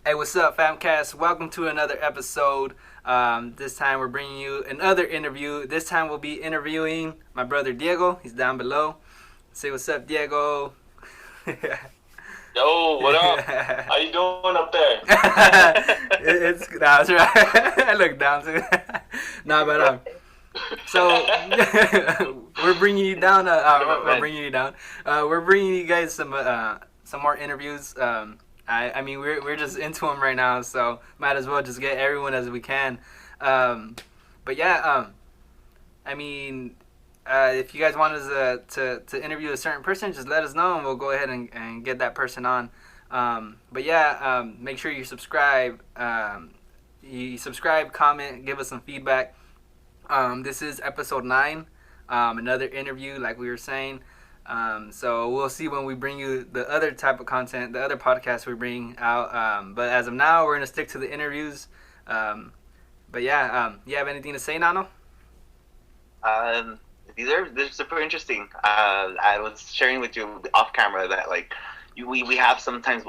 Hey, what's up, Famcast? Welcome to another episode. This time we're bringing you another interview. This time we'll be interviewing my brother Diego. He's down below. Say what's up, Diego. Yo, what up? How you doing up there? That's right. I look down too. Nah, but so we're bringing you down. We're bringing you down. We're bringing you guys some more interviews. I mean, we're just into them right now, so might as well just get everyone as we can. But yeah, I mean, if you guys want us to interview a certain person, just let us know, and we'll go ahead and get that person on. But yeah, make sure you subscribe. Subscribe, comment, give us some feedback. This is episode 9, another interview, like we were saying. So we'll see when we bring you the other type of content, the other podcasts we bring out. But as of now, we're going to stick to the interviews. But yeah, you have anything to say, Nano? They're super interesting. I was sharing with you off camera that we have sometimes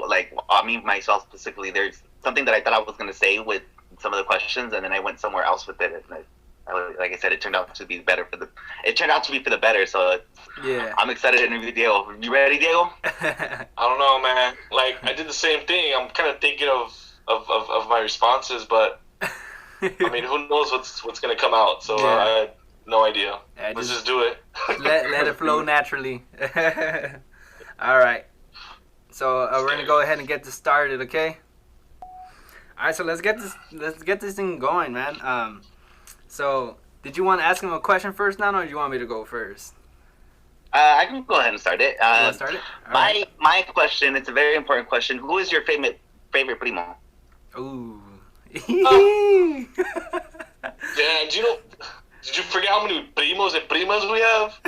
me myself specifically. There's something that I thought I was going to say with some of the questions, and then I went somewhere else with it. And like I said, it turned out to be better for the better. So yeah, I'm excited to interview Diego. You ready, Diego? I don't know, man. Like, I did the same thing. I'm kind of thinking of my responses, but I mean, who knows what's gonna come out? So I had no idea. Yeah, let's just do it. let it flow naturally. All right. So we're gonna go ahead and get this started, okay? All right. So let's get this thing going, man. So, did you want to ask him a question first, Nano, or do you want me to go first? I can go ahead and start it. My question, it's a very important question. Who is your favorite primo? Ooh. Yeah, did you forget how many primos and primas we have?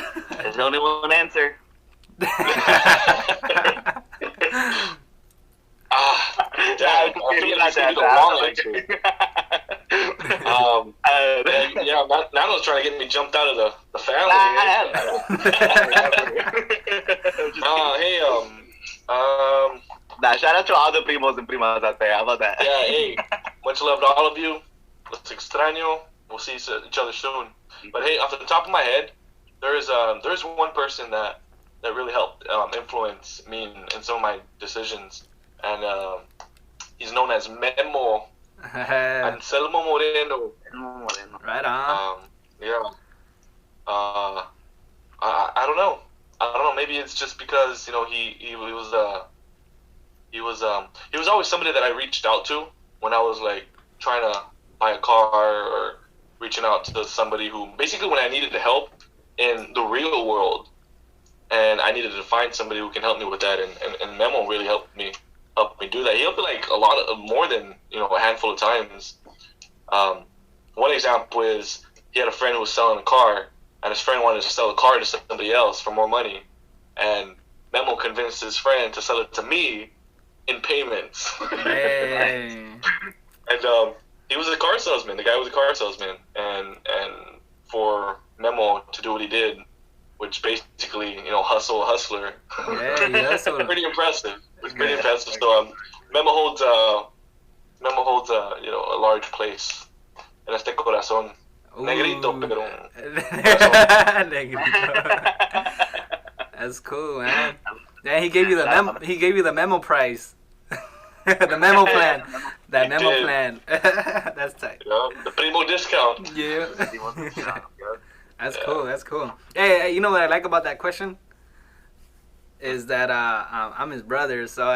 There's only one answer. Damn, I feel like it's gonna be the wrong answer. Nano's trying to get me jumped out of the family. Shout out to all the primos and primas out there. How about that? Yeah, hey, much love to all of you. Los extraño. We'll see each other soon. But hey, off the top of my head, there's one person that really helped influence me in some of my decisions, and he's known as Memo. Anselmo Moreno. Right on. I don't know. Maybe it's just because he was always somebody that I reached out to when I was like trying to buy a car, or reaching out to somebody who basically when I needed help in the real world, and I needed to find somebody who can help me with that, and Memo really helped me do that. He helped me like more than a handful of times. One example is he had a friend who was selling a car, and his friend wanted to sell the car to somebody else for more money, and Memo convinced his friend to sell it to me in payments. Hey. And he was a car salesman. The guy was a car salesman, and for Memo to do what he did, which basically hustler. Yeah, he hustled. Pretty impressive. It was pretty impressive. So Memo holds a large place en este corazón. Negrito, pero Negrito. That's cool, man. Yeah, he gave you the memo price. The memo plan. That memo plan. That's tight. Yeah, the primo discount. Yeah. That's cool. That's cool. Hey, you know what I like about that question? Is that I'm his brother, so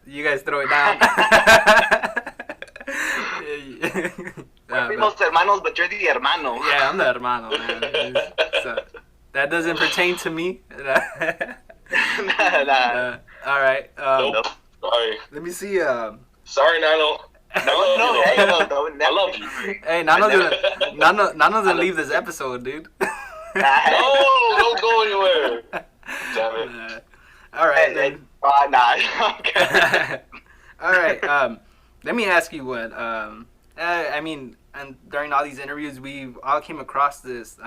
you guys throw it down. Primos hermanos, but you're the hermano. Yeah, I'm the hermano, man. So, that doesn't pertain to me. Nah. All right. Nope. Sorry. Let me see. Sorry, Nano. No, hey, I love you. Hey, Nano's gonna leave this episode, dude. No, don't go anywhere. Damn it. All right. Nah. Okay. All right. Let me ask you what. I mean, and during all these interviews, we've all came across this.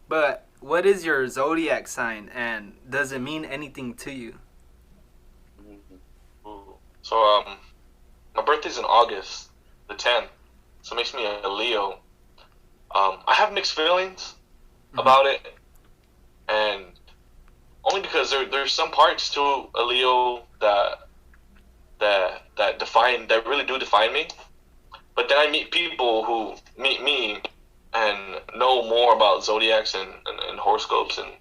But what is your zodiac sign, and does it mean anything to you? So my birthday's in August the 10th, so it makes me a Leo. I have mixed feelings about it, and only because there's some parts to a Leo that really do define me. But then I meet people who meet me and know more about zodiacs and horoscopes and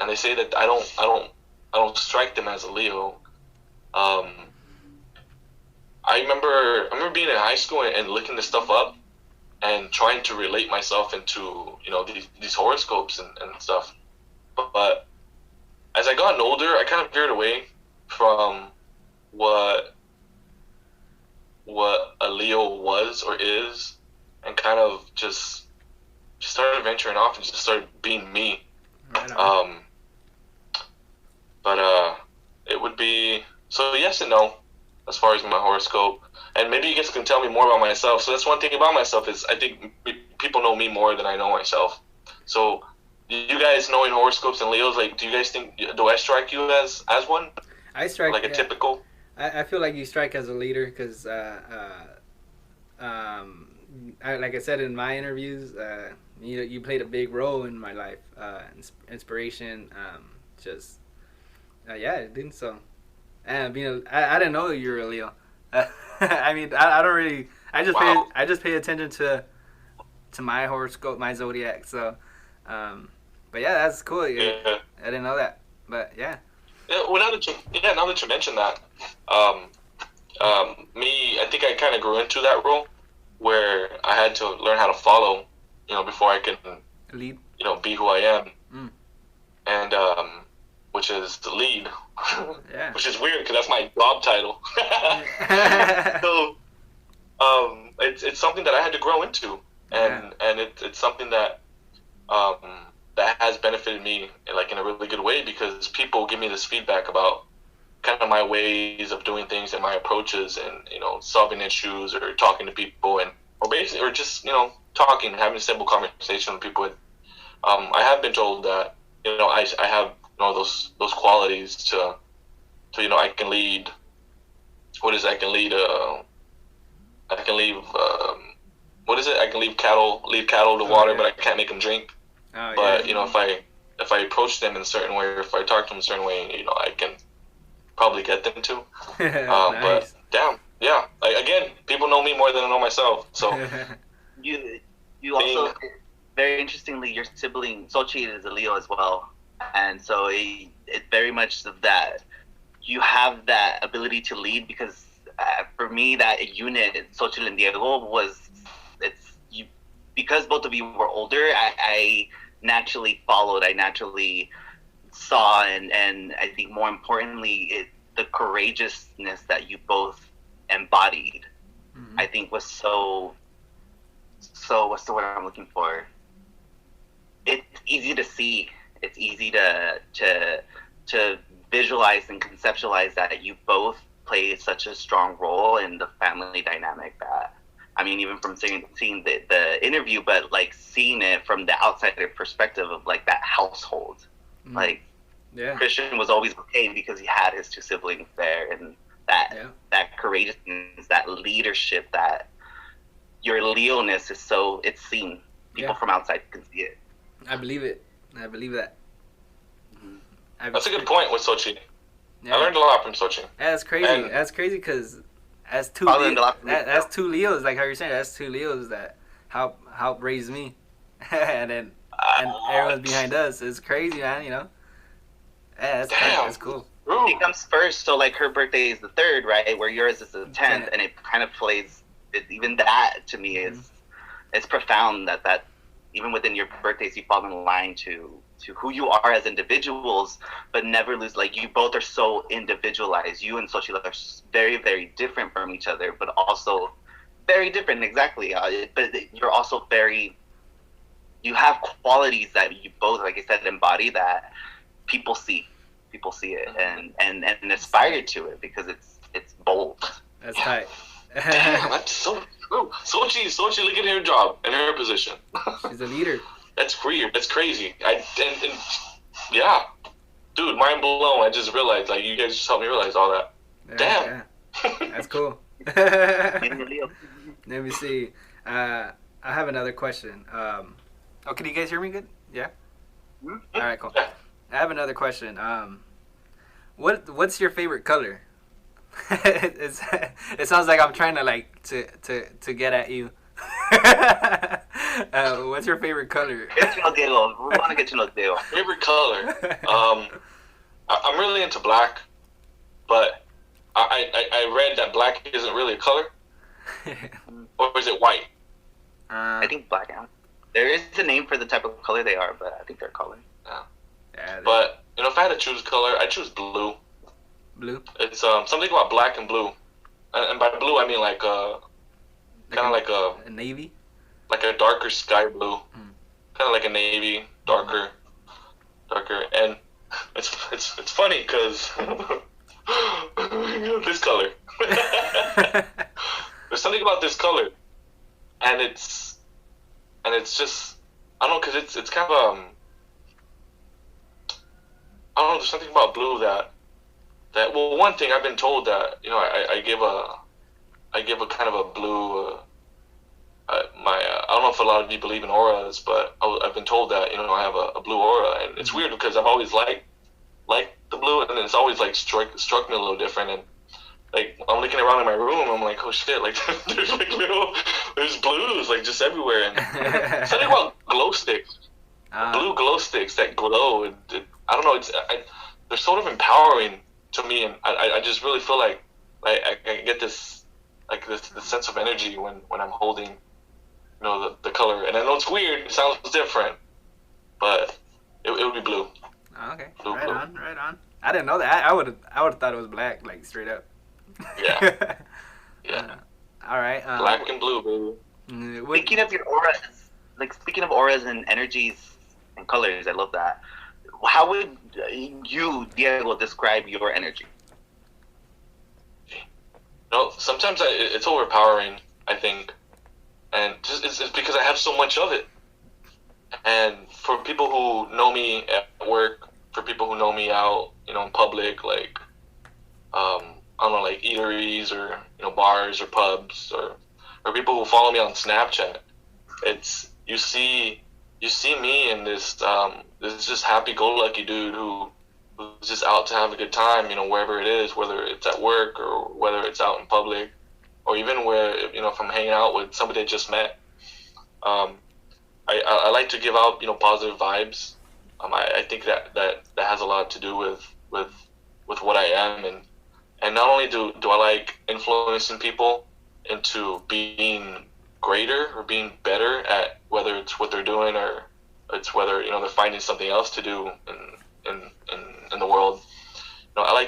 they say that I don't strike them as a Leo. I remember being in high school and looking this stuff up and trying to relate myself into these horoscopes and stuff. But as I got older, I kind of veered away from what a Leo was or is, and kind of just started venturing off and just started being me. Right. But it would be so yes and no as far as my horoscope, and maybe you guys can tell me more about myself. So that's one thing about myself is I think people know me more than I know myself. So you guys knowing horoscopes and Leos, like, do you guys think, do I strike you as one? I strike Like a typical? I feel like you strike as a leader because, like I said in my interviews, you played a big role in my life, inspiration, yeah, I think so. And I didn't know you were a Leo. I mean, I don't really. I just pay attention to my horoscope, my zodiac. So, but yeah, that's cool. Yeah. I didn't know that, but yeah. Yeah, well, now that you mention that, me, I think I kind of grew into that role where I had to learn how to follow, before I can lead, be who I am, and which is the lead, yeah. Which is weird because that's my job title. So, it's something that I had to grow into, and it's something that that has benefited me in a really good way because people give me this feedback about kind of my ways of doing things and my approaches and solving issues or talking to people or just talking, having a simple conversation with people. I have been told that I have those qualities to I can lead. What is it? I can lead. I can leave. What is it? I can leave cattle to water, but I can't make them drink. Oh, but yeah. if I approach them in a certain way, or if I talk to them in a certain way, I can probably get them to. Nice. But damn, yeah. Again, people know me more than I know myself. So you also, very interestingly, your sibling Sochi is a Leo as well, and so it very much of that. You have that ability to lead because for me, that unit, Xochitl and Diego, because both of you were older, I naturally followed, I naturally saw, and I think more importantly, the courageousness that you both embodied, I think was so, what's the word I'm looking for? It's easy to see. It's easy to visualize and conceptualize that you both play such a strong role in the family dynamic that, I mean, even from seeing the interview, but seeing it from the outsider perspective of that household, Christian was always okay because he had his two siblings there, and that courageousness, that leadership, that your Leo-ness is it's seen. People from outside can see it. I believe it. I believe that. That's a good point with Sochi. Yeah. I learned a lot from Sochi. That's crazy. That's crazy because that's two Leos, like how you're saying, that's two Leos that help raise me, and everyone's behind us. It's crazy, man. Yeah, that's cool. She comes first, so her birthday is the 3rd, right? Where yours is the 10th, and it kind of plays. Even that to me is it's profound that even within your birthdays you fall in line to who you are as individuals, but never lose. You both are so individualized. You and Xochitl are very, very different from each other, but also very different, exactly. But you're also you have qualities that you both, like I said, embody that people see. People see it and aspire to it because it's bold. That's tight. Damn, that's so true. Sochi, look at her job and her position. She's a leader. That's weird. That's crazy. Yeah, dude, mind blown. I just realized, you guys just helped me realize all that. Damn. Yeah. cool. Being a Leo. Let me see. I have another question. Oh, can you guys hear me good? Yeah. Hmm? All right, cool. I have another question. What's your favorite color? It sounds like I'm trying to to get at you. What's your favorite color? Get to know Diego. We want to get to know Diego. Favorite color? I'm really into black, but I read that black isn't really a color, or is it white? I think black and there is a name for the type of color they are, but I think they're color. Yeah, But if I had to choose color, I'd choose blue. blue. It's something about black and blue, and by blue I mean like kind of like a navy. like a darker sky blue, kind of like a navy, darker, and it's funny because this color. There's something about this color, and it's just I don't know because it's kind of I don't know. There's something about blue that well, one thing I've been told that I give a kind of a blue. I don't know if a lot of you believe in auras, but I've been told that I have a blue aura, and it's weird because I've always liked the blue, and then it's always like struck me a little different, and like I'm looking around in my room, I'm like, oh shit, like there's blues like just everywhere, and something about glow sticks, blue glow sticks that glow. I don't know, they're sort of empowering to me, and I just really feel like I get this sense of energy when I'm holding the color, and I know it's weird, it sounds different, but it would be blue. Okay, blue. right on. I didn't know that. I would have thought it was black, like straight up. Yeah. Yeah. All right. Black and blue, baby. Speaking of your auras, speaking of auras and energies and colors, I love that. How would you, Diego, describe your energy? Sometimes it's overpowering, I think, and just it's because I have so much of it. And for people who know me at work, for people who know me out, in public, like I don't know, like eateries or bars or pubs, or people who follow me on Snapchat, it's you see me in this just happy-go-lucky dude who's just out to have a good time, wherever it is, whether it's at work or whether it's out in public, or even where if I'm hanging out with somebody I just met. I like to give out positive vibes. I think that has a lot to do with what I am, and not only do I like influencing people into being greater or being better at whether it's what they're doing or it's whether they're finding something else to do in the world. I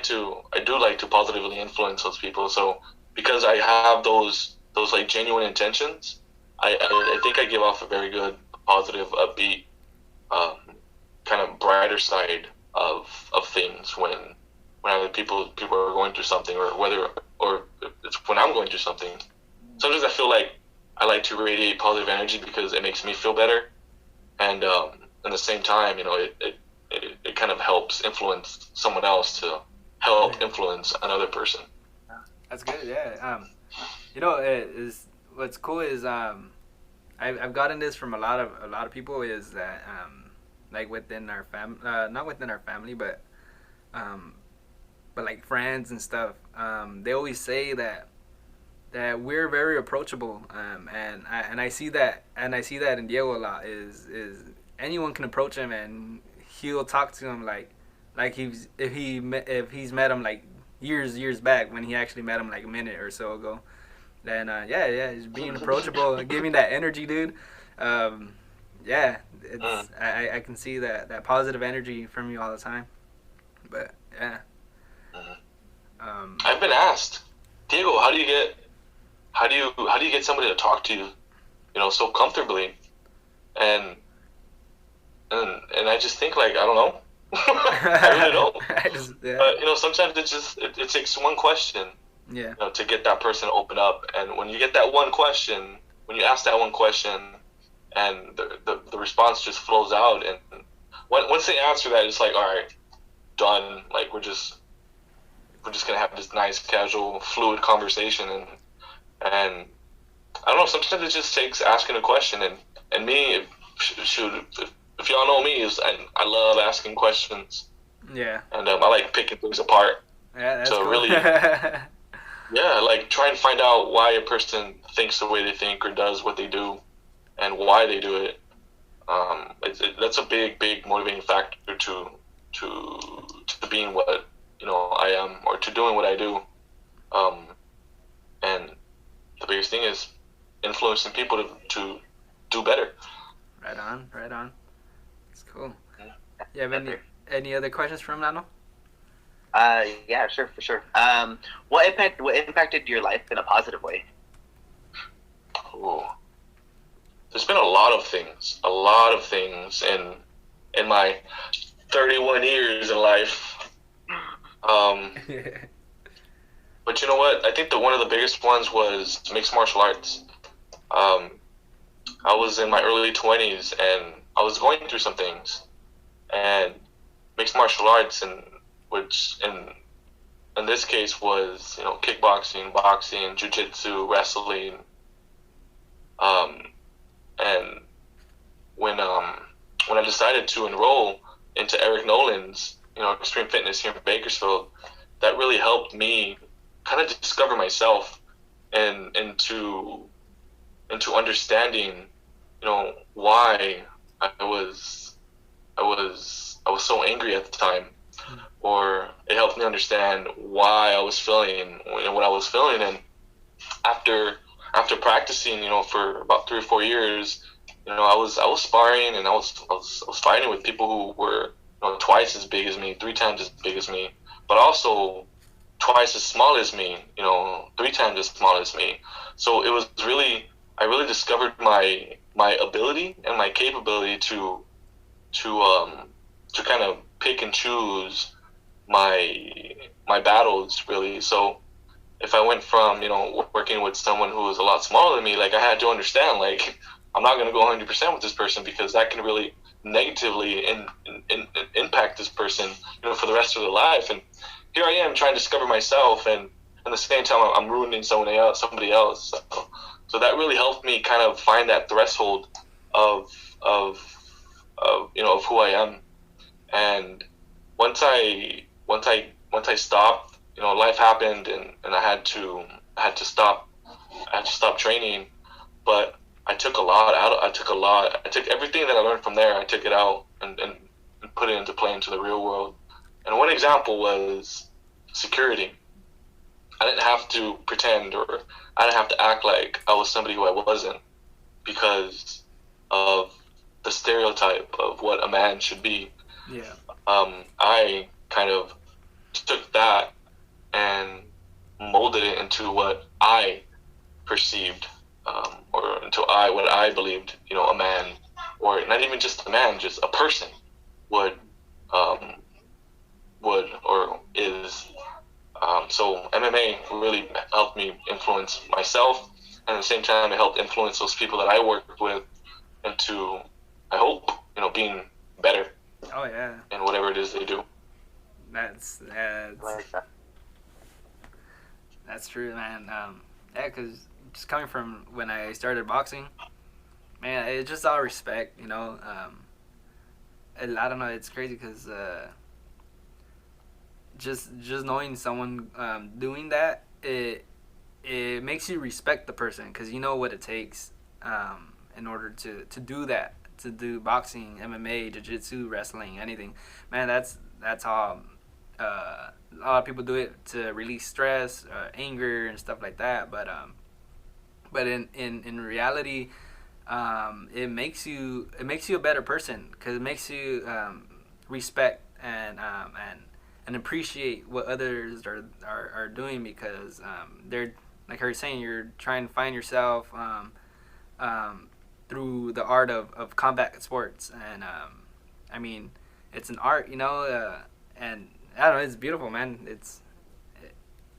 do like to positively influence those people. So because I have those like genuine intentions, I think I give off a very good, positive, upbeat, kind of brighter side of things when other people are going through something, or it's when I'm going through something. Sometimes I feel like I like to radiate positive energy because it makes me feel better, and at the same time, it kind of helps influence someone else to help influence another person. That's good. Yeah. It is what's cool is I've gotten this from a lot of people is that like within our not within our family, but like friends and stuff. They always say that we're very approachable, and I see that in Diego a lot. Is anyone can approach him and he'll talk to him like if he's met him like years back when he actually met him like a minute or so ago. Then just being approachable and giving that energy, dude. It's I can see that positive energy from you all the time. But yeah. I've been asked, Diego, how do you get somebody to talk to you, so comfortably, and I just think like I don't know. I really don't. But sometimes it takes one question. Yeah. To get that person to open up, and when you get that one question, when you ask that one question, and the response just flows out, and once they answer that, it's like all right, done. Like we're just we're just gonna have this nice, casual, fluid conversation, and I don't know. Sometimes it just takes asking a question, and me, shoot, if y'all know me, is I love asking questions. Yeah. And I like picking things apart. Yeah, that's to cool. really, yeah, like try and find out why a person thinks the way they think or does what they do, and why they do it. That's a big motivating factor to being what I am, or to doing what I do. And the biggest thing is influencing people to do better. Right on, right on. It's cool. You have any other questions from Nano? Yeah, sure, for sure. What impacted your life in a positive way? Ooh. There's been a lot of things in my 31 years in life. But you know what? I think that one of the biggest ones was mixed martial arts. I was in my early 20s and I was going through some things, and mixed martial arts, and which in this case was kickboxing, boxing, jiu-jitsu, wrestling. And when I decided to enroll into Eric Nolan's Extreme Fitness here in Bakersfield, that really helped me kind of discover myself and into understanding why I was so angry at the time, or it helped me understand why I was feeling what I was feeling. And after practicing for about 3 or 4 years, I was sparring, and I was fighting with people who were twice as big as me, 3 times as big as me, but also twice as small as me, 3 times as small as me. So it was really, I really discovered my ability and my capability to kind of pick and choose my battles, really. So if I went from working with someone who was a lot smaller than me, like, I had to understand, like, I'm not going to go 100% with this person, because that can really negatively impact this person for the rest of their life. And here I am trying to discover myself, and at the same time I'm ruining somebody else. So that really helped me kind of find that threshold of who I am. And once I stopped, life happened, and I had to stop training. But I took a lot out. I took everything that I learned from there. I took it out and put it into play into the real world. And one example was security. I didn't have to pretend, or I didn't have to act like I was somebody who I wasn't, because of the stereotype of what a man should be. Yeah. I kind of took that and molded it into what I perceived, or into what I believed, a man, or not even just a man, just a person would or is. So MMA really helped me influence myself, and at the same time it helped influence those people that I worked with into, I hope, being better. Oh yeah. In whatever it is they do. That's true, man. Yeah, because just coming from when I started boxing, man, it's just all respect, I don't know, it's crazy because just knowing someone doing that, it makes you respect the person, because you know what it takes in order to do that, to do boxing, MMA, jiu-jitsu, wrestling, anything. Man, that's how a lot of people do it, to release stress, anger, and stuff like that. But in reality, it makes you a better person, because it makes you respect and appreciate what others are doing, because they're, like I was saying, you're trying to find yourself through the art of combat sports. And I mean, it's an art, and I don't know, it's beautiful, man.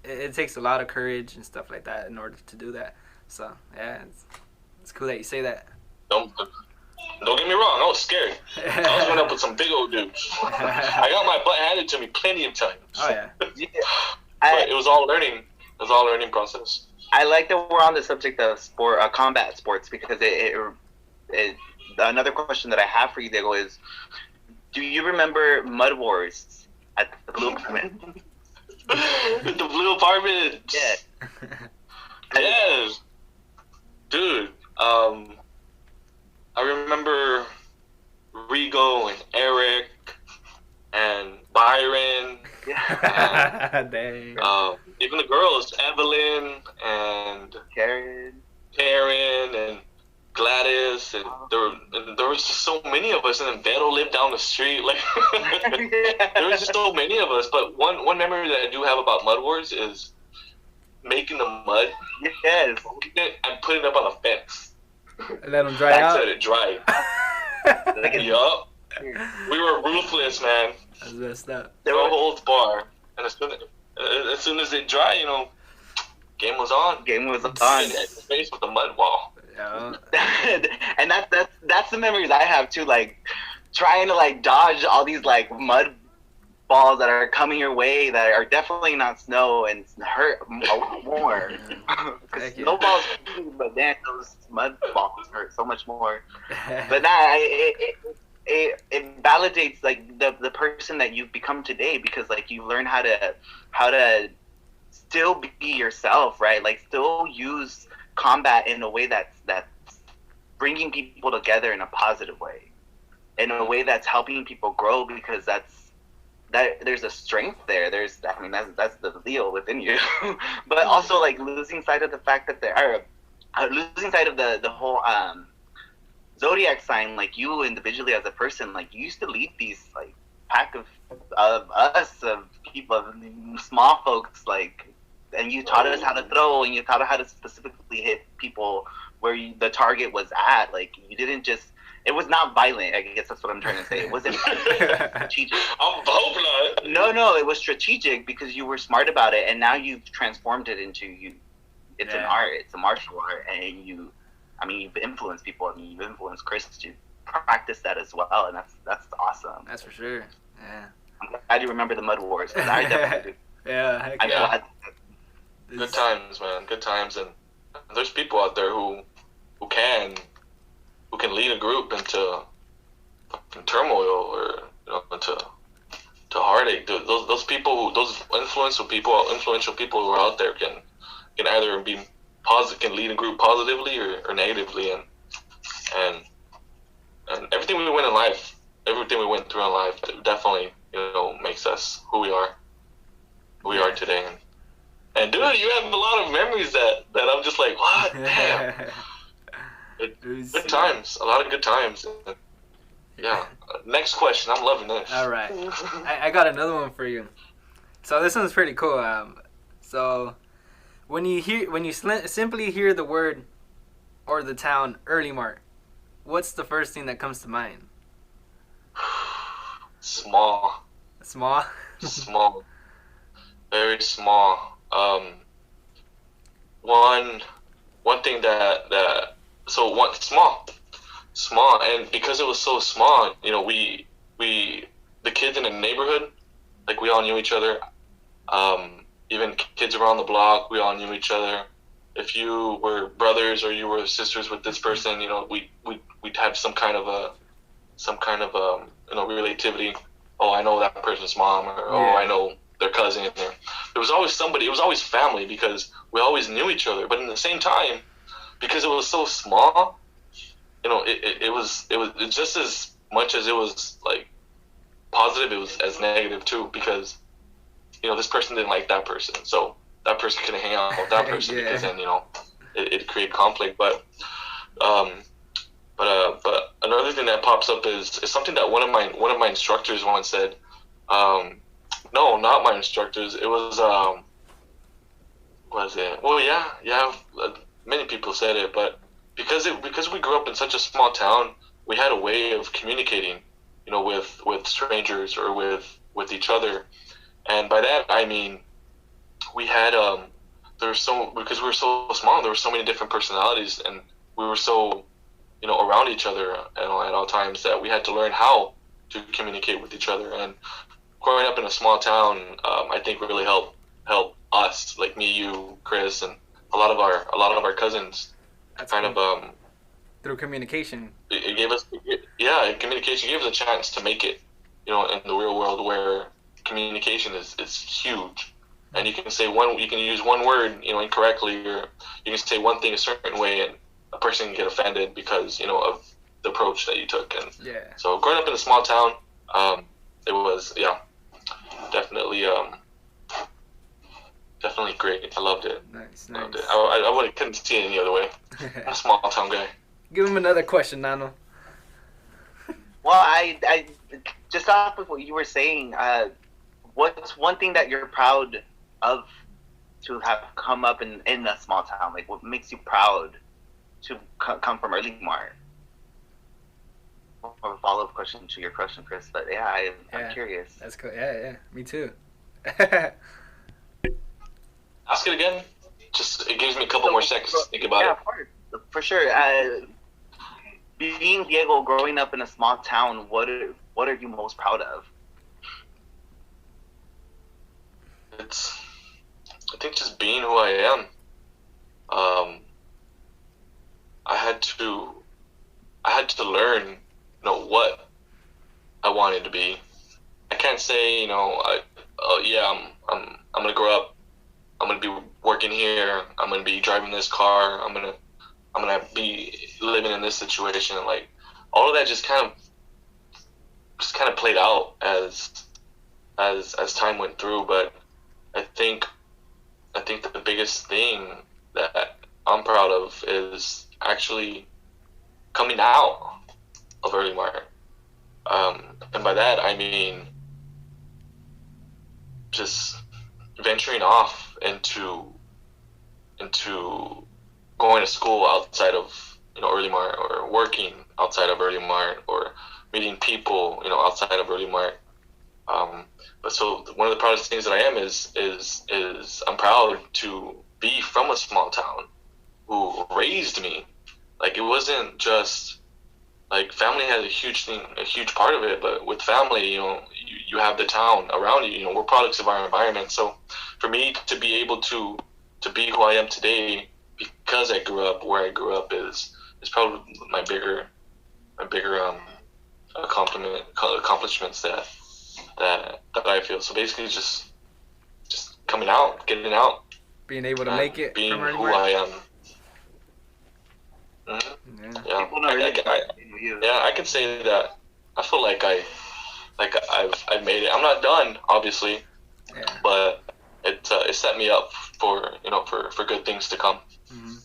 It takes a lot of courage and stuff like that in order to do that. So yeah, it's cool that you say that. Don't get me wrong, I was scared. I was going up with some big old dudes. I got my butt handed to me plenty of times. Oh yeah. Yeah. But it was all learning. It was all learning process. I like that we're on the subject of combat sports, because another question that I have for you, Diego, is: do you remember Mud Wars at the Blue Apartment? The Blue Apartment. Yeah. Yes, dude. I remember Rigo and Eric and Byron. Yeah. Dang. Even the girls, Evelyn and Karen. and Gladys, and there was just so many of us, and then Vero lived down the street. Like there was just so many of us. But one memory that I do have about Mud Wars is making the mud, Yes, and putting it up on a fence. Let them dry That's out. it, it dried. Yup. We were ruthless, man. That's messed up. No holds bar. And as soon as it dry, game was on. game was on. And hit the face with the mud wall. Yeah. And that's the memories I have too, like trying to like dodge all these like mud balls that are coming your way that are definitely not snow and hurt a lot more. Because Heck yeah. snowballs, but then those mud balls hurt so much more. But it validates like the person that you've become today, because like you learn how to still be yourself, right? Like still use combat in a way that's bringing people together in a positive way, in a way that's helping people grow, because there's a strength there. That's the Leo within you. But also like losing sight of the fact that there are losing sight of the whole zodiac sign, like you individually as a person, like you used to lead these like pack of people, of small folks, like, and you taught us how to throw, and you taught us how to specifically hit people where the target was at. Like you didn't just, it was not violent. I guess that's what I'm trying to say. It wasn't strategic. I'm hoping not. No, it was strategic because you were smart about it, and now you've transformed it into It's an art. It's a martial art, and you've influenced people. You've influenced Chris to practice that as well, and that's awesome. That's for sure. Yeah. I'm glad you remember the Mud Wars, 'cause I definitely do. Yeah. Heck I'm yeah. glad. Good times, man. Good times, and there's people out there who can lead a group into turmoil, or into heartache. Those people, those influential people who are out there can either be positive, can lead a group positively or negatively, and everything we went in life, everything we went through in life, definitely makes us who we are today. And dude, you have a lot of memories that I'm just like, what? Damn. Good times, a lot of good times. Yeah. Next question. I'm loving this. All right. I got another one for you. So this one's pretty cool. So when you simply hear the word or the town Early Mart, what's the first thing that comes to mind? Small. Small. Small. Very small. One thing small, and because it was so small, we the kids in the neighborhood, like we all knew each other. Even kids around the block, we all knew each other. If you were brothers or you were sisters with this person, we'd have some kind of relativity. Oh, I know that person's mom, or oh, I know their cousin. There was always somebody. It was always family because we always knew each other. But in the same time, because it was so small, it was just as much as it was like positive, it was as negative too, because this person didn't like that person, so that person couldn't hang out with that person because then it create conflict. But another thing that pops up is something that one of my instructors once said. No, not my instructors. It was what was it? Well, yeah. Many people said it, but because we grew up in such a small town, we had a way of communicating, with strangers or with each other, and by that I mean we had because we were so small, there were so many different personalities, and we were so around each other at all times that we had to learn how to communicate with each other. And growing up in a small town, I think really helped help us, like me, you, Chris, and a lot of our cousins. That's Kind cool. of Through communication. it gave us communication gave us a chance to make it, in the real world where communication is huge, and you can use one word incorrectly, or you can say one thing a certain way and a person can get offended because of the approach that you took. And Yeah. so growing up in a small town, it was definitely definitely great. I loved it. Nice. Loved it. I couldn't see it any other way. I'm a small town guy. Give him another question, Nano. Well, I just off of what you were saying, what's one thing that you're proud of to have come up in a small town? Like, what makes you proud to come from Early Mart? A follow-up question to your question, Chris. But I'm curious. That's cool. Yeah. Me too. Ask it again. Just it gives me a couple more seconds to think about it. Yeah, of course, for sure. Being Diego, growing up in a small town, what are you most proud of? I think just being who I am. I had to learn, what I wanted to be. I can't say, I'm gonna grow up. I'm gonna be working here. I'm gonna be driving this car. I'm gonna be living in this situation. Like all of that just kind of played out as time went through. But I think that the biggest thing that I'm proud of is actually coming out of Early Mart. And by that I mean just venturing off into going to school outside of Early Mart, or working outside of Early Mart, or meeting people outside of Early Mart. But so one of the proudest things that I am is I'm proud to be from a small town who raised me. Like it wasn't just like family has a huge part of it, but with family, you have the town around you. We're products of our environment. So for me to be able to be who I am today because I grew up where I grew up is probably my bigger accomplishments that I feel. So basically just coming out, getting out, being able to make it, being from who I am. Mm-hmm. Yeah, I can say that I feel like I've made it. I'm not done, obviously, but it set me up for for good things to come. Mm-hmm.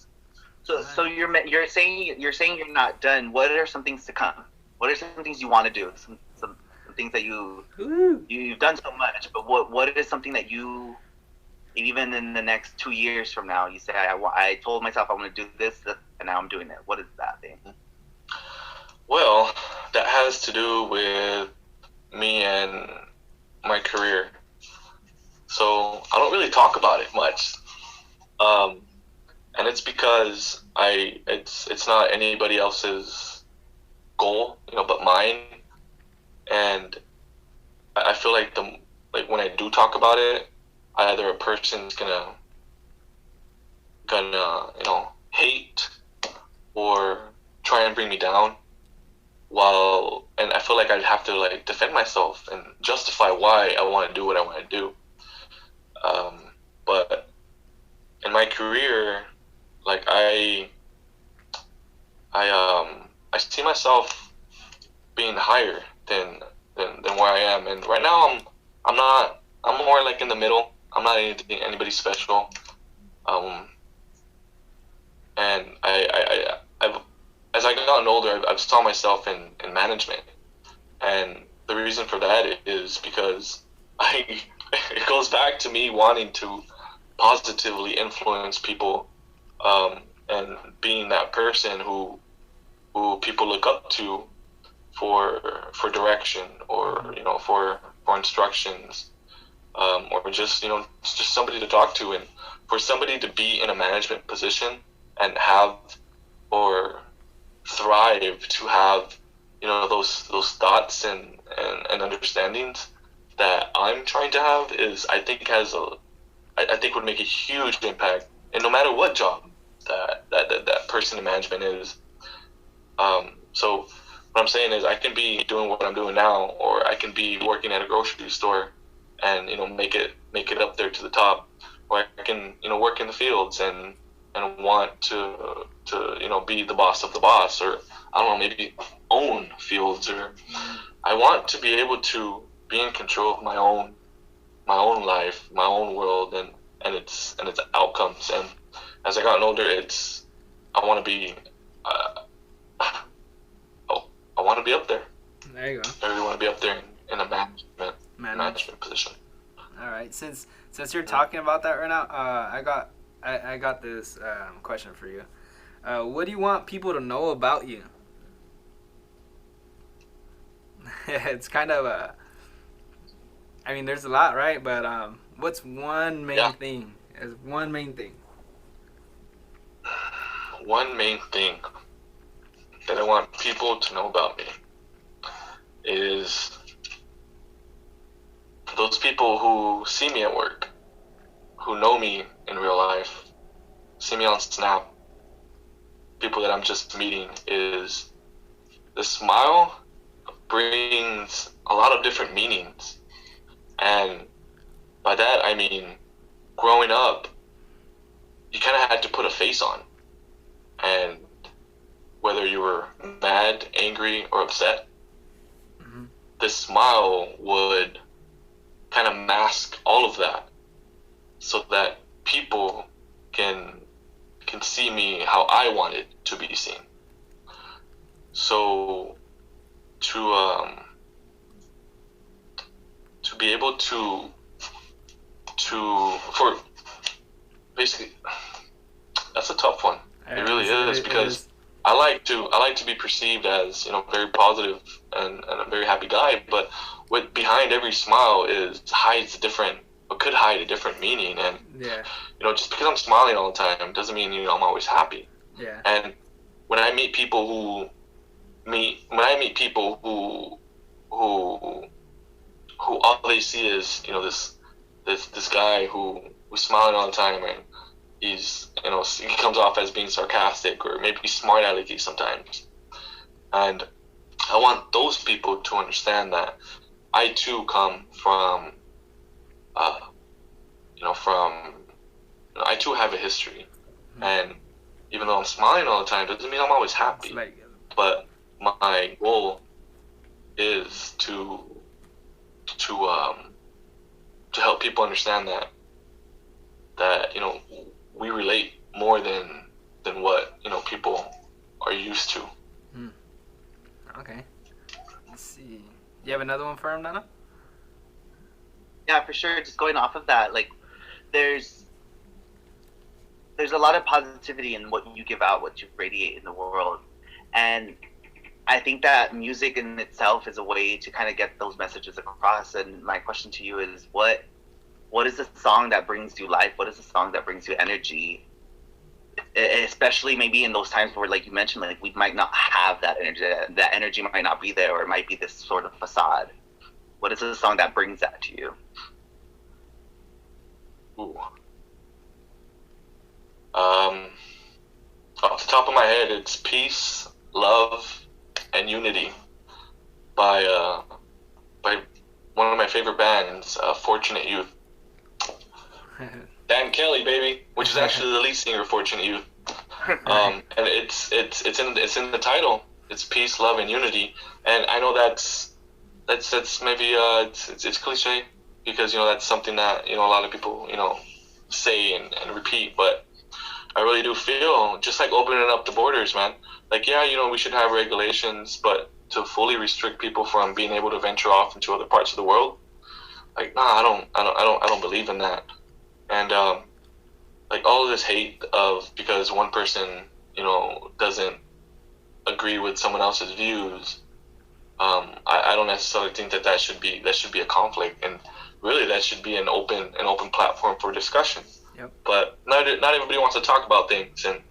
So you're saying you're not done. What are some things to come? What are some things you want to do? Some things that you've done so much, but what is something that you, even in the next 2 years from now, you say I told myself I want to do this, and now I'm doing it. What is that thing? Well, that has to do with me and my career. So I don't really talk about it much, and it's because it's not anybody else's goal, but mine. And I feel like when I do talk about it, either a person's gonna hate or try and bring me down, and I feel like I'd have to defend myself and justify why I want to do what I want to do. But in my career, I see myself being higher than where I am, and right now I'm more in the middle. I'm not anybody special, and I've as I gotten older, I've saw myself in management, and the reason for that is because it goes back to me wanting to positively influence people, and being that person who people look up to for direction, or for instructions, or just somebody to talk to. And for somebody to be in a management position and have, or thrive to have those thoughts and understandings that I'm trying to have, is I think has I think would make a huge impact. And no matter what job that person in management is. So what I'm saying is I can be doing what I'm doing now, or I can be working at a grocery store and, make it up there to the top, or I can, work in the fields and want to be the boss of the boss, or I don't know, maybe own fields, or I want to be able to be in control of my own life, my own world, and its outcomes. And as I gotten older, I want to be I want to be up there. There you go. I really want to be up there in a management position. All right. Since you're talking about that right now, I got this question for you. What do you want people to know about you? It's kind of a. I mean, there's a lot, right? But what's one main thing? As one main thing. One main thing that I want people to know about me is those people who see me at work, who know me in real life, see me on Snap, people that I'm just meeting, is the smile brings a lot of different meanings. And by that, I mean, growing up, you kind of had to put a face on. And whether you were mad, angry, or upset, this smile would kind of mask all of that so that people can see me how I wanted to be seen. So to be able to for basically, that's a tough one. It really is, because I like to be perceived as, very positive and a very happy guy, but what behind every smile could hide a different meaning. And just because I'm smiling all the time doesn't mean I'm always happy. Yeah. And when I meet people who all they see is this guy who's smiling all the time, and he's he comes off as being sarcastic or maybe smart alecky sometimes, and I want those people to understand that I too come from I too have a history, and even though I'm smiling all the time doesn't mean I'm always happy. But my goal is to help people understand that we relate more than what people are used to. Okay. Let's see. You have another one for him, Nana? Yeah, for sure. Just going off of that, like, there's a lot of positivity in what you give out, what you radiate in the world, and I think that music in itself is a way to kind of get those messages across. And my question to you is, what is the song that brings you life? What is the song that brings you energy? Especially maybe in those times where, like you mentioned, like, we might not have that energy. That energy might not be there, or it might be this sort of facade. What is the song that brings that to you? Ooh. Off the top of my head, it's Peace, Love, and Unity by one of my favorite bands, Fortunate Youth. Dan Kelly, baby, which is actually the lead singer of Fortunate Youth. And it's in the title. It's Peace, Love, and Unity. And I know that's maybe it's cliche, because that's something that a lot of people say and repeat, but I really do feel, just like opening up the borders, man. Like, we should have regulations, but to fully restrict people from being able to venture off into other parts of the world, like, nah, I don't believe in that. And like, all of this hate of because one person doesn't agree with someone else's views, I don't necessarily think that should be a conflict, and really that should be an open platform for discussion. Yep. But not everybody wants to talk about things, and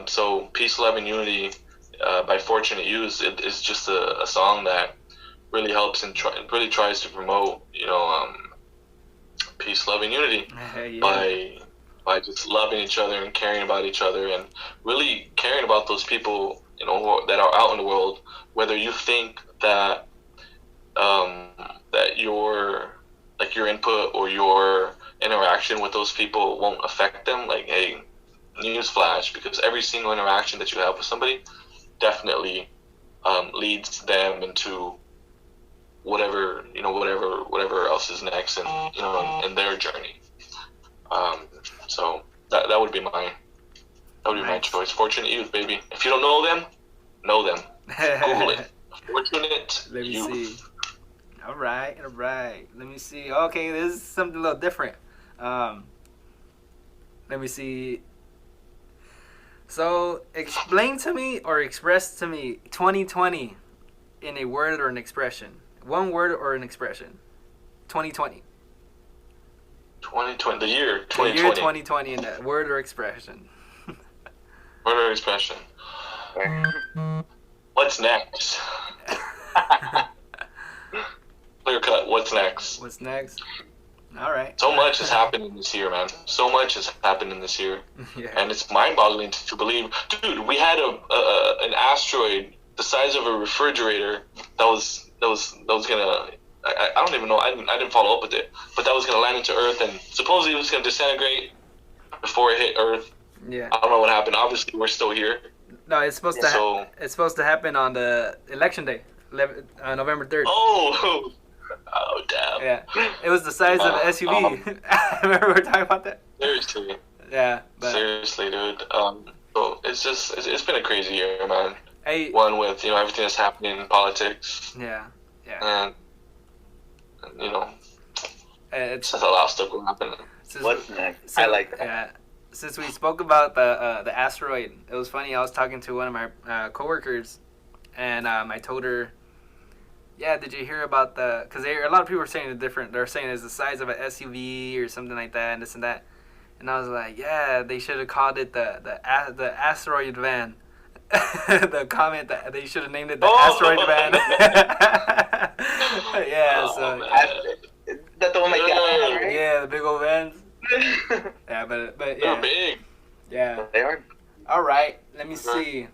so Peace, Love, and Unity by Fortunate Youth is just a song that really helps and really tries to promote peace, love, and unity Yeah. by just loving each other and caring about each other and really caring about those people, that are out in the world. Whether you think that that your input or your interaction with those people won't affect them, like, hey, newsflash, because every single interaction that you have with somebody definitely leads them into whatever else is next, and in their journey. So that would be my my choice. Fortunate youth, baby. If you don't know them. Google it. Fortunate Let me youth. see. All right. Let me see. Okay, this is something a little different. Let me see. So, explain to me or express to me 2020 in a word or an expression. One word or an expression. 2020. 2020. The year The 2020. year 2020 in a word or expression. Word or expression. What's next? Clear cut. What's next? What's next? All right. So much has happened in this year, man. So much has happened in this year, Yeah. and it's mind-boggling to believe. Dude, we had an asteroid the size of a refrigerator that was gonna. I don't even know. I didn't follow up with it, but that was gonna land into Earth, and supposedly it was gonna disintegrate before it hit Earth. Yeah. I don't know what happened. Obviously, we're still here. No, it's supposed to. So It's supposed to happen on the election day, November 3rd. oh damn. Yeah, it was the size of an SUV. Remember we were talking about that? Seriously. Yeah, but Seriously, dude. So it's been a crazy year, man. hey, One with everything that's happening in politics, yeah, and it's just a lot of stuff will happen. What's next? I like that. Yeah, since we spoke about the asteroid, it was funny. I was talking to one of my coworkers, and I told her, yeah, did you hear about the? Because a lot of people are saying it different. They're saying it's the size of an SUV or something like that, and this and that. And I was like, yeah, they should have called it the asteroid van. The comment that they should have named it the asteroid van. Yeah, so That's the one my dad, right? yeah, the big old vans. Yeah, but They're yeah, big. yeah. They are. All right, let me see.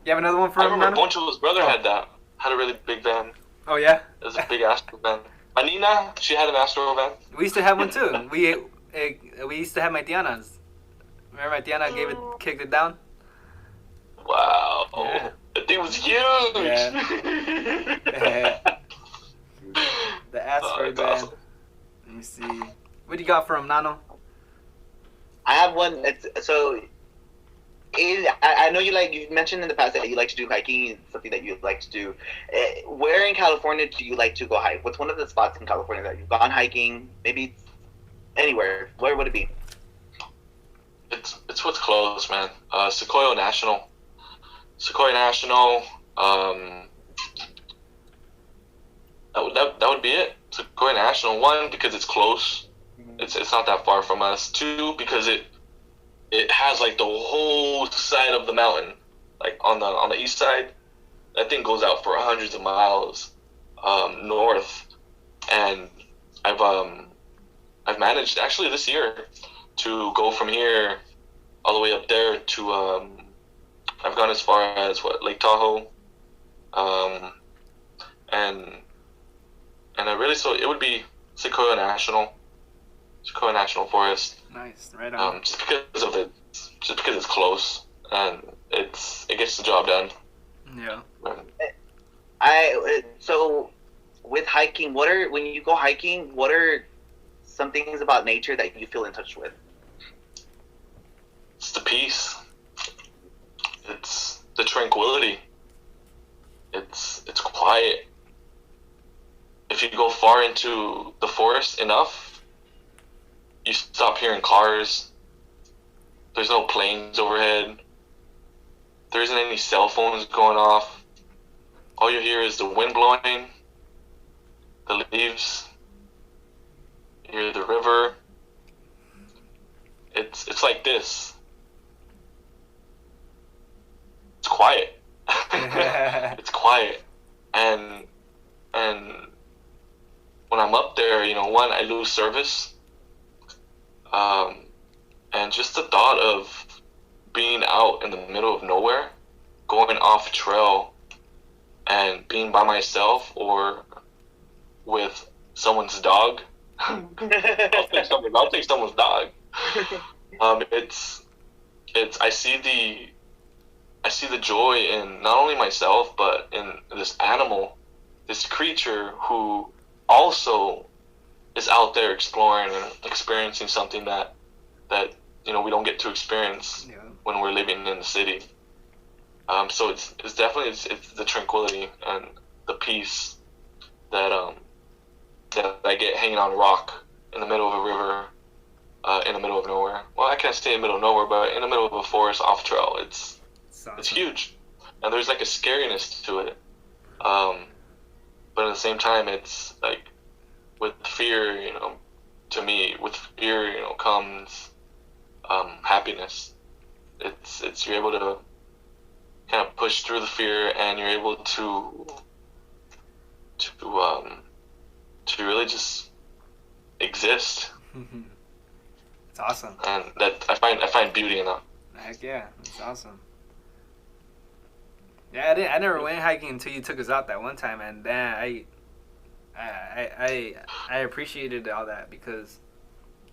You have another one for I remember Nana? Poncho's brother had a really big van. Oh yeah. It was a big Astro van. My Nina, she had an Astro van. We used to have one too. We used to have my Tiana's. Remember my Tiana kicked it down? Wow. Yeah. That thing was huge. Yeah. The asteroid that's van. awesome. Let me see. What do you got from Nano? I have one. I know you mentioned in the past that you like to do hiking. It's something that you like to do. Where in California do you like to go hike? What's one of the spots in California that you've gone hiking? Maybe anywhere. Where would it be? It's what's close, man. Sequoia National. That would be it. Sequoia National. One, because it's close. It's not that far from us. Two, because it has like the whole side of the mountain, like on the east side. That thing goes out for hundreds of miles north, and I've managed actually this year to go from here all the way up there to I've gone as far as Lake Tahoe, and I really, so it would be Sequoia National Forest. Nice, right on. Just because it's close and it gets the job done. Yeah. So with hiking, when you go hiking, what are some things about nature that you feel in touch with? It's the peace. It's the tranquility. It's quiet. If you go far into the forest enough, you stop hearing cars. There's no planes overhead. There isn't any cell phones going off. All you hear is the wind blowing, the leaves. You hear the river. It's like this. It's quiet. It's quiet, and when I'm up there, one, I lose service And just the thought of being out in the middle of nowhere, going off trail, and being by myself or with someone's dog. I'll take someone's dog. It's I see the joy in not only myself but in this animal, this creature who also is out there exploring and experiencing something that we don't get to experience when we're living in the city. So it's definitely it's the tranquility and the peace that that I get hanging on a rock in the middle of a river, in the middle of nowhere. Well, I can't stay in the middle of nowhere, but in the middle of a forest off trail, it's huge, and there's like a scariness to it. But at the same time, it's like with fear, to me, with fear, comes happiness. It's you're able to kind of push through the fear, and you're able to really just exist. It's awesome. And that I find beauty in that. Heck yeah, it's awesome. Yeah, I never went hiking until you took us out that one time, and I appreciated all that because,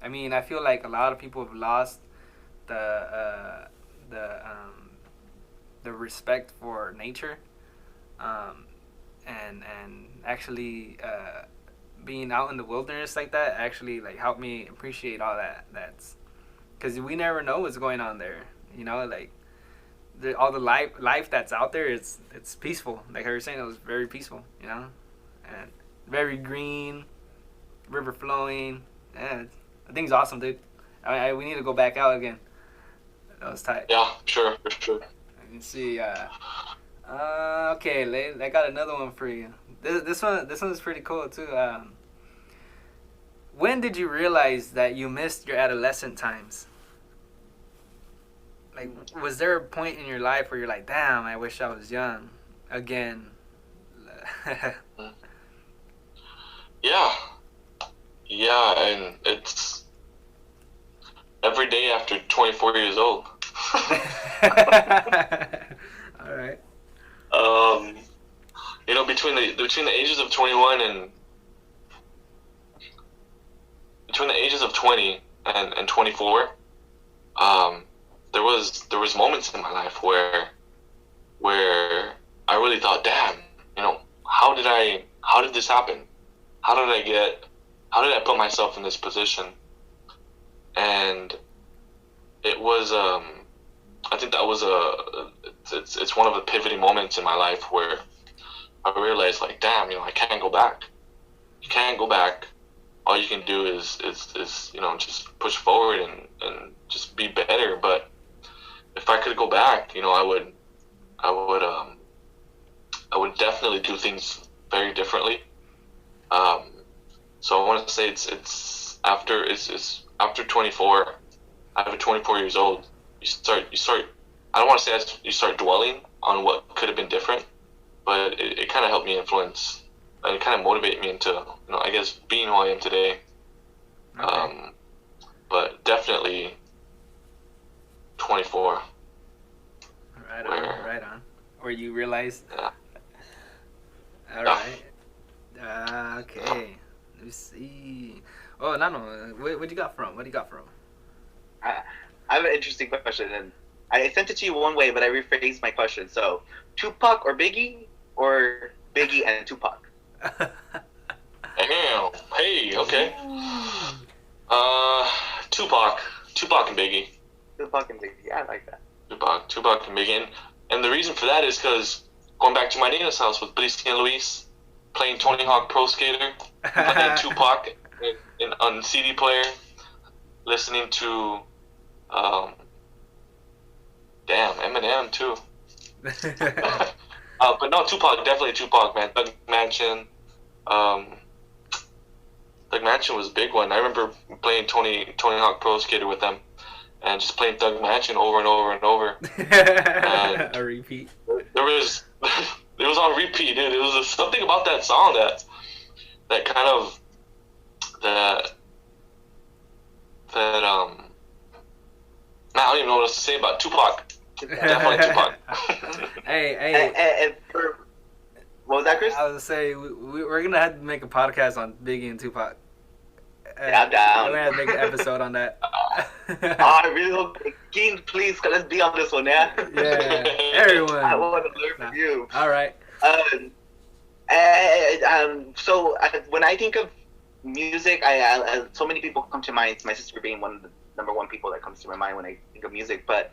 I mean, I feel like a lot of people have lost the respect for nature, and actually being out in the wilderness like that actually like helped me appreciate all that. That's because we never know what's going on there. Like all the life that's out there. It's peaceful. Like I was saying, it was very peaceful. And very green, river flowing. Yeah, I think it's awesome, dude. We need to go back out again. That was tight. Yeah, sure, for sure. I can see. Okay, I got another one for you. This one's pretty cool too. When did you realize that you missed your adolescent times? Like, was there a point in your life where you're like, damn, I wish I was young again? Yeah, and it's every day after 24 years old. All right. Between the ages of 21 and between the ages of 20 and 24, there was moments in my life where I really thought, damn, how did this happen? How did I put myself in this position? And it was, I think that was it's one of the pivoting moments in my life where I realized, like, damn, I can't go back. You can't go back. All you can do is just push forward and just be better. But if I could go back, I would definitely do things very differently. So I want to say it's after 24. After 24 years old, you start. I don't want to say you start dwelling on what could have been different, but it kind of helped me influence and kind of motivate me into I guess being who I am today. Okay. But definitely 24. Right on. Where you realized. Yeah. All right. Okay. Let me see. Oh no! What you got from? I have an interesting question, and I sent it to you one way, but I rephrased my question. So, Tupac or Biggie, or Biggie and Tupac? Damn. Hey. Okay. Tupac and Biggie. Tupac and Biggie. Yeah, I like that. Tupac and Biggie, and the reason for that is because going back to my Nina's house with Brice and Luis, playing Tony Hawk Pro Skater, playing Tupac on CD player, listening to Eminem too. But no, definitely Tupac, man. Doug Mansion. Doug Mansion was a big one. I remember playing Tony Hawk Pro Skater with them, and just playing Doug Mansion over and over and over. And a repeat. It was on repeat, dude. It was something about that song that kind of that man, I don't even know what else to say about Tupac. Definitely Tupac. Hey. What was that, Chris? I was say we're gonna have to make a podcast on Biggie and Tupac. Yeah, I'm down. We're gonna have to make an episode on that. I really hope, King, please, let's be on this one, yeah? Yeah, everyone. I want to learn from you. All right. So when I think of music, I so many people come to mind. My sister being one of the number one people that comes to my mind when I think of music. But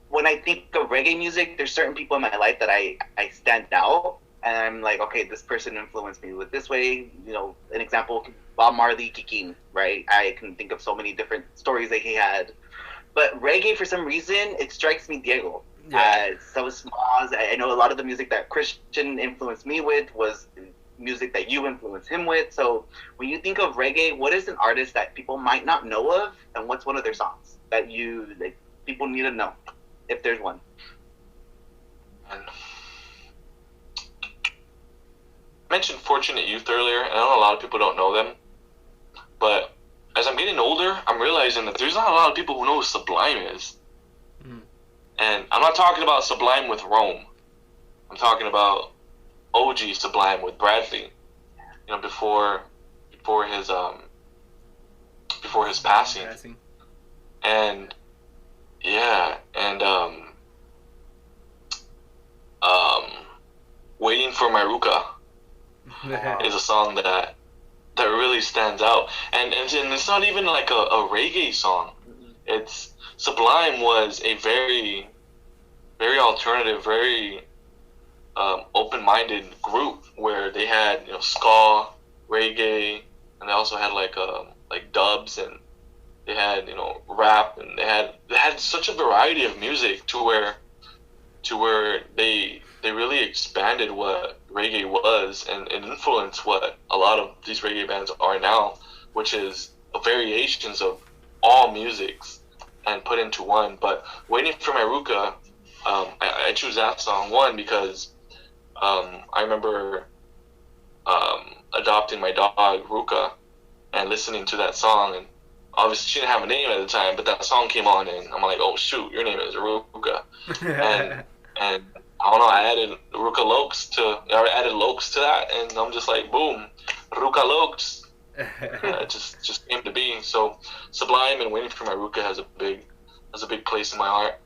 when I think of reggae music, there's certain people in my life that I stand out, and I'm like, okay, this person influenced me with this way. You know, an example, Bob Marley, Kikin, right? I can think of so many different stories that he had. But reggae, for some reason, it strikes me Diego. Yeah. So small. I know a lot of the music that Christian influenced me with was music that you influenced him with. So when you think of reggae, what is an artist that people might not know of, and what's one of their songs that people need to know, if there's one? I mentioned Fortunate Youth earlier, and I know a lot of people don't know them, but as I'm getting older, I'm realizing that there's not a lot of people who know who Sublime is. And I'm not talking about Sublime with Rome. I'm talking about OG Sublime with Bradley. You know, before his passing. And yeah, and Waiting for Maruka is a song that really stands out. And it's not even like a reggae song. It's Sublime was a very, very alternative, very open-minded group where they had, you know, ska, reggae, and they also had like dubs, and they had, you know, rap, and they had such a variety of music to where they really expanded what reggae was and influenced what a lot of these reggae bands are now, which is variations of all musics and put into one. But Waiting for Maruka, I choose that song, one, because I remember adopting my dog Ruka and listening to that song, and obviously she didn't have a name at the time, but that song came on and I'm like, oh shoot, your name is Ruka. and I don't know, I added Lokes to that, and I'm just like, boom, Ruka Lokes. It just came to be. So Sublime and Waiting for Maruka has a big place in my heart.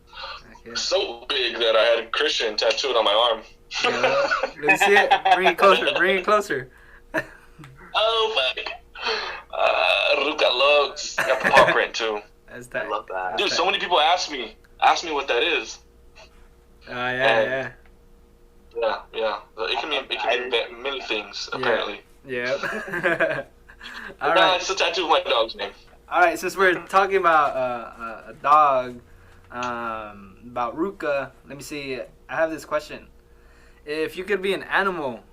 Okay. So big that I had a Christian tattooed on my arm. Yeah, let me see it. Bring it closer. Oh my! Ruka Lokes. Got the paw print too. That's that. I love that. Dude, so many people ask me what that is. Yeah. It can mean many things, apparently. Yeah. All right. It's a tattoo of my dog's name. All right, since we're talking about a dog, about Ruka, let me see. I have this question. If you could be an animal,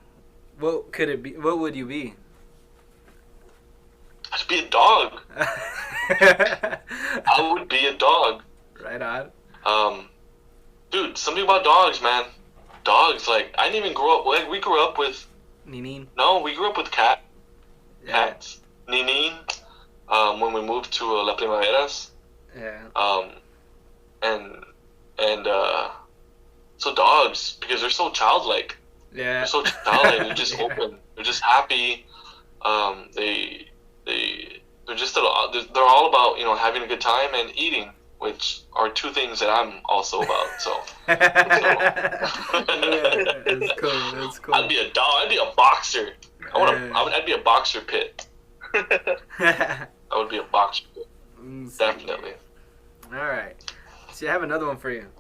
what could it be? What would you be? I'd be a dog. I would be a dog. Right on. Dude, something about dogs, man. Dogs, like, I didn't even grow up, like, we grew up with... Ninin? No, we grew up with cats. Ninin, when we moved to La Primaveras. Yeah. So dogs, because they're so childlike. Yeah. They're so childlike, they're just open. They're just happy. They're just, they're all about, you know, having a good time and eating, which are two things that I'm also about. So, That's cool. I'd be a dog. I'd be a boxer. I'd be a boxer pit. I would be a boxer pit. Definitely. All right. See, I have another one for you.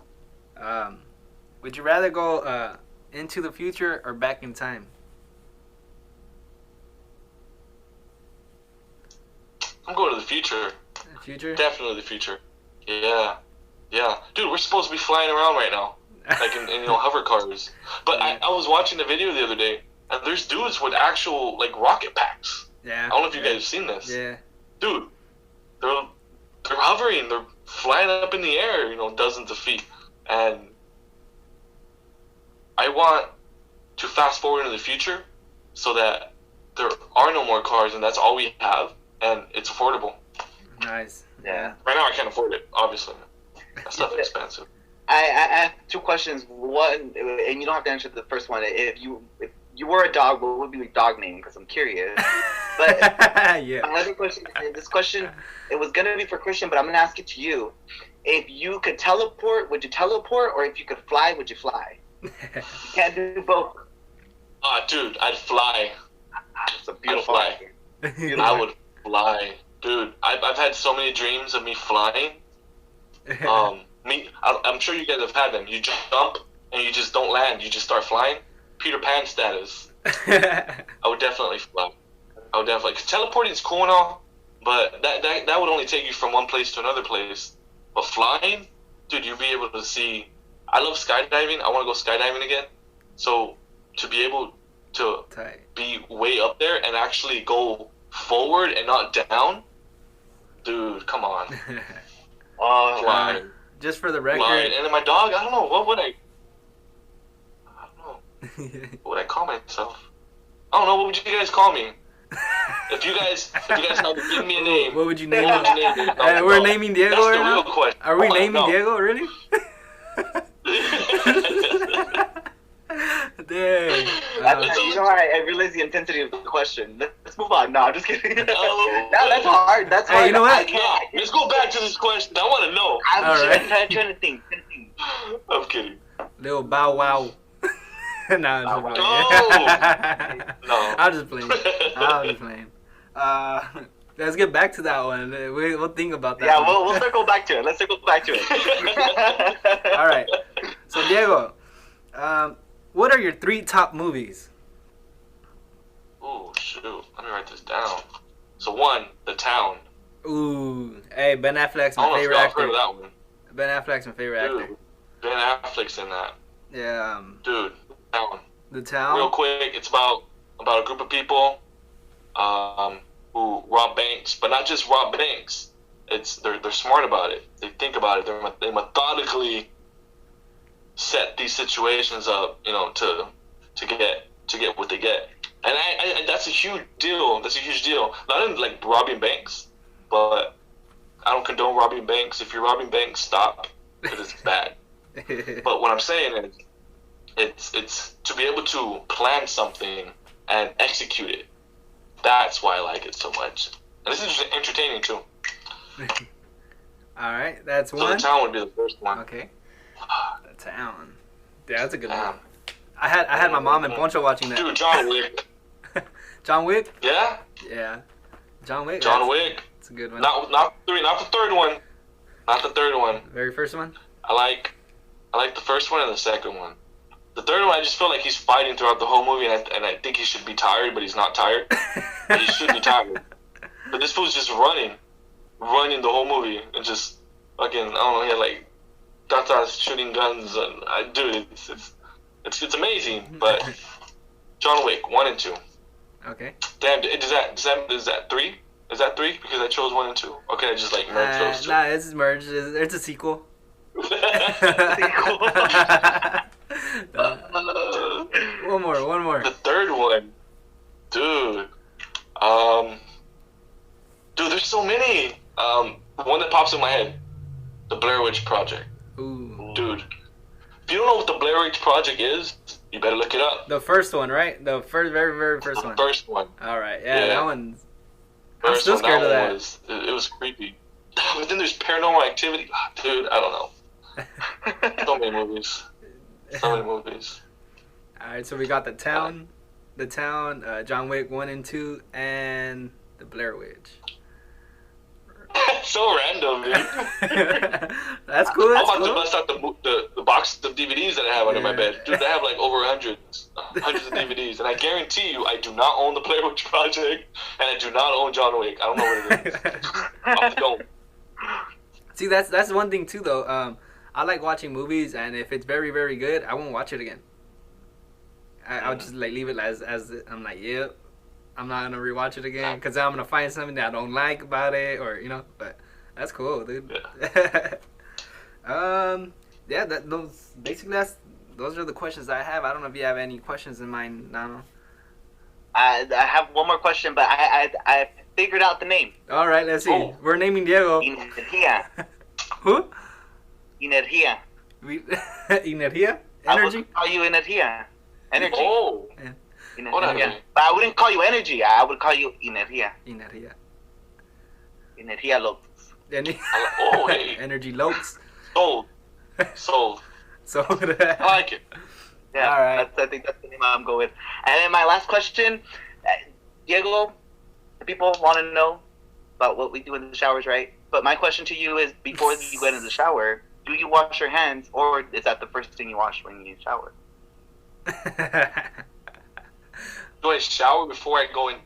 Would you rather go into the future or back in time? I'm going to the future. Future? Definitely the future. Yeah. Dude, we're supposed to be flying around right now. Like in hover cars. But I was watching a video the other day, and there's dudes with actual, like, rocket packs. Yeah. I don't know if you guys have seen this. Yeah. Dude, they're hovering, they're flying up in the air, you know, dozens of feet. And I want to fast forward into the future so that there are no more cars and that's all we have, and it's affordable. Nice. Yeah. Right now, I can't afford it. Obviously, that stuff is expensive. I have two questions. One, and you don't have to answer the first one. If you were a dog, what would be your dog name? Because I'm curious. But Yeah. another question. This question, it was gonna be for Christian, but I'm gonna ask it to you. If you could teleport, would you teleport? Or if you could fly, would you fly? You can't do both. Dude, I'd fly. It's a beautiful I'd answer. I would fly, dude. I've had so many dreams of me flying. I'm sure you guys have had them. You jump and you just don't land. You just start flying. Peter Pan status. I would definitely fly. I would definitely. Cause teleporting is cool and all, but that would only take you from one place to another place. But flying, dude, you'd be able to see. I love skydiving. I want to go skydiving again. So to be able to be way up there and actually go forward and not down, dude, come on. Flying. Just for the record. Flying. And then my dog, I don't know, what would I don't know. What would I call myself? I don't know. What would you guys call me? If you guys had to give me a name, what would you name what would you name me? We're naming Diego That's right the real now? question. Are we naming Diego, really? Dang. You know, I realize the intensity of the question. Let's move on. No, I'm just kidding. No, that's hard. That's hard. Hey, you know what? Let's go back to this question. I want to know. I'm trying to think. I'm kidding. Little Bow Wow. No, I'm just playing. I'm just playing. Let's get back to that one. We'll think about that. Yeah, one. we'll circle back to it. Let's circle back to it. All right. So Diego, what are your 3 top movies? Oh shoot! Let me write this down. So 1, The Town. Ooh, hey, Ben Affleck's I don't my know if favorite y'all actor. heard of that one. Ben Affleck's my favorite Dude, actor. Ben Affleck's in that. Yeah. Dude, The Town. The Town. Real quick, it's about a group of people who rob banks, but not just rob banks. They're smart about it. They think about it. They methodically set these situations up, to get what they get. And I that's a huge deal. That's a huge deal. Not in like robbing banks, but I don't condone robbing banks. If you're robbing banks, stop, because it's bad. But what I'm saying is, it's to be able to plan something and execute it. That's why I like it so much. And this is just entertaining too. All right, that's So one. The Town would be the first one. Okay. The Town. Yeah, that's a good one. I had my mom and Poncho watching that. Dude, John Wick. John Wick? Yeah. Yeah. John Wick. John Wick. It's a good one. Not the third one. Not the third one. Very first one. I like the first one and the second one. The third one, I just feel like he's fighting throughout the whole movie, and I think he should be tired, but he's not tired. But he should be tired. But this fool's just running the whole movie, and just fucking, I don't know, he had like tatas shooting guns, and dude, it's amazing. But John Wick 1 and 2. Okay. Damn, is that 3? Is that 3? Because I chose 1 and 2. Okay, I just like merge those two. Nah, it's merged. It's a sequel. One more. The third one, dude. Dude, there's so many. One that pops in my head, the Blair Witch Project. Ooh. Dude, if you don't know what the Blair Witch Project is, you better look it up. The first one, right? The very first one. The first one. All right. Yeah, that one's. I'm First still one, scared of that that. one it was creepy. But then there's Paranormal Activity. Dude, I don't know. So many movies. All right, so we got the Town, John Wick 1 and 2, and the Blair Witch. So random, dude. That's cool. I'm about to bust out the box of DVDs that I have under my bed. Dude, I have like over hundreds of DVDs. And I guarantee you, I do not own the Blair Witch Project, and I do not own John Wick. I don't know what it is. I don't. See, that's one thing too, though. I like watching movies, and if it's very, very good, I won't watch it again. I'll just like leave it as I'm like, yep. I'm not gonna rewatch it again because I'm gonna find something that I don't like about it, or But that's cool, dude. Yeah. Yeah. Those are the questions I have. I don't know if you have any questions in mind, Nano. I have one more question, but I figured out the name. All right, let's see. Oh. We're naming Diego. Energía. Who? Energía. Energia? I Energy? would call you energía. Energy. Oh. Hold on a Energía. minute. But I wouldn't call you energy. I would call you energía. Energia. Energía Lopez. Oh, hey. Energy Lopes. Sold. Sold. So, I like it. Yeah, All right. I think that's the name I'm going with. And then my last question, Diego, the people want to know about what we do in the showers, right? But my question to you is, before you get into the shower, do you wash your hands, or is that the first thing you wash when you shower? Do I shower before I go in?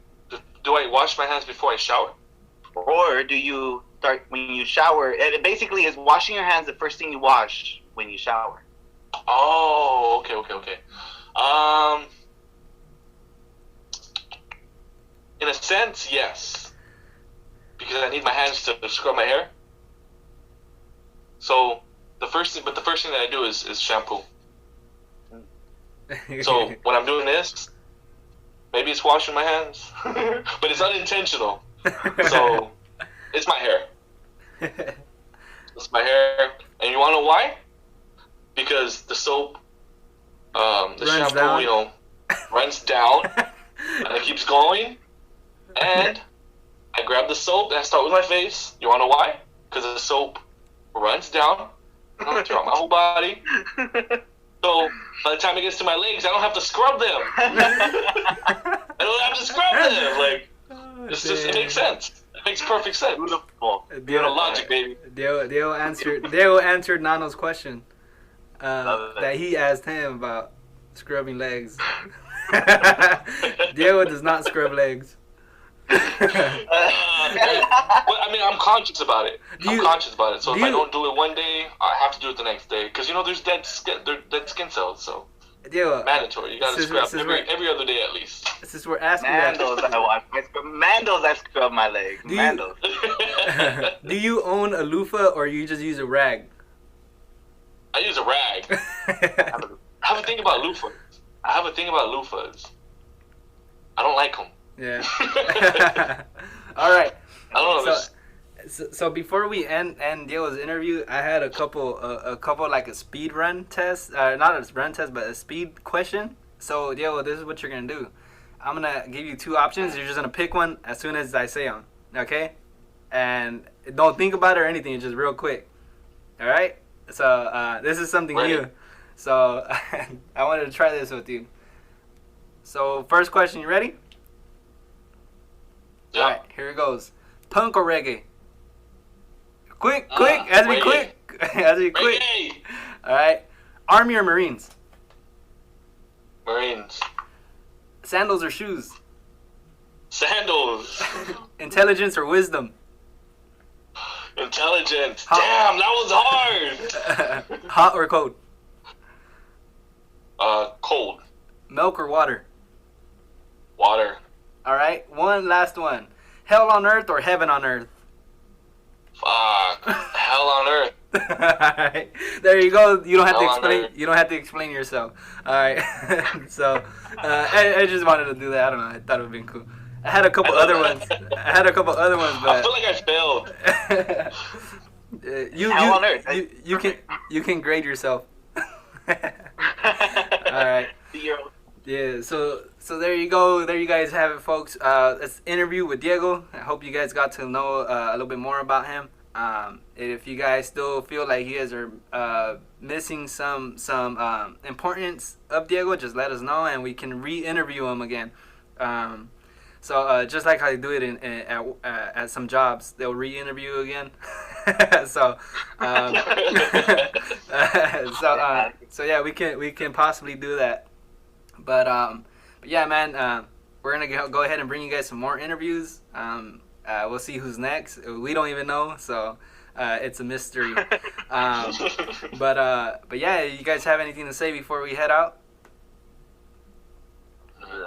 Do I wash my hands before I shower? Or do you start when you shower? It basically is washing your hands the first thing you wash when you shower. Oh, okay. In a sense, yes, because I need my hands to scrub my hair. So the first thing that I do is shampoo. So when I'm doing this, maybe it's washing my hands, but it's unintentional. So it's my hair. It's my hair, and you want to know why? Because the soap, the Runs shampoo, down. runs down, and it keeps going. And I grab the soap and I start with my face. You want to know why? Because the soap runs down throughout my whole body. So by the time it gets to my legs, I don't have to scrub them. I don't have to scrub them. Like, it makes sense. It makes perfect sense. Beautiful. Logic, baby. Dale answered Nano's question that he asked him about scrubbing legs. Diego does not scrub legs. But I mean, I'm conscious about it. So if I don't do it one day, I have to do it the next day. Because, there's dead skin cells, so Diego, mandatory. You got to scrub every other day at least. Since we're asking Mandos, I wash. Mandos, I scrub my legs. Mandos. Do you own a loofah or you just use a rag? I use a rag. I have a thing about loofahs. I don't like them. Yeah. All right. I don't know. So before we end Diego's interview, I had a couple like a speed run test, not a run test, but a speed question. So Diego, this is what you're gonna do. I'm gonna give you two options. You're just gonna pick one as soon as I say them. Okay? And don't think about it or anything. It's just real quick. All right? So this is something new. So I wanted to try this with you. So first question, you ready? Yeah. All right, here it goes. Punk or reggae? Quick! Has to be quick. Has to be quick. Reggae. All right. Army or Marines? Marines. Sandals or shoes? Sandals. Intelligence or wisdom? Intelligence. Damn, that was hard. Hot or cold? Cold. Milk or water? Water. All right. One last one. Hell on earth or heaven on earth? Fuck. Hell on earth. All right. There you go. You don't have to Hell on explain. earth. You don't have to explain yourself. All right. So I just wanted to do that. I don't know. I thought it would be cool. I had a couple other ones. But I feel like I failed. Hell on earth. You can grade yourself. All right. Yeah, so there you go. There you guys have it, folks. This interview with Diego. I hope you guys got to know a little bit more about him. If you guys still feel like you guys are missing some importance of Diego, just let us know and we can re-interview him again. So just like how they do it at some jobs, they'll re-interview again. So yeah, we can possibly do that. But yeah, man, we're gonna go ahead and bring you guys some more interviews. We'll see who's next. We don't even know, so it's a mystery. But yeah, you guys have anything to say before we head out?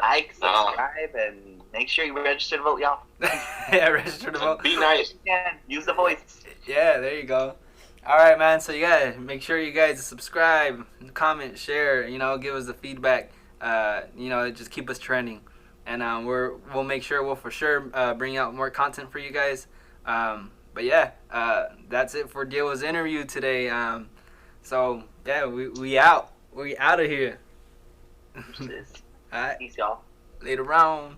Like, subscribe, and make sure you register to vote, y'all. Yeah, register to vote. Be nice. Yeah, use the voice. Yeah, there you go. All right, man. So yeah, make sure you guys subscribe, comment, share. Give us the feedback. Just keep us trending. and we'll make sure we'll for sure bring out more content for you guys. But yeah, that's it for Diego's interview today. So yeah, we out. We out of here. All right. Peace, y'all. Later on.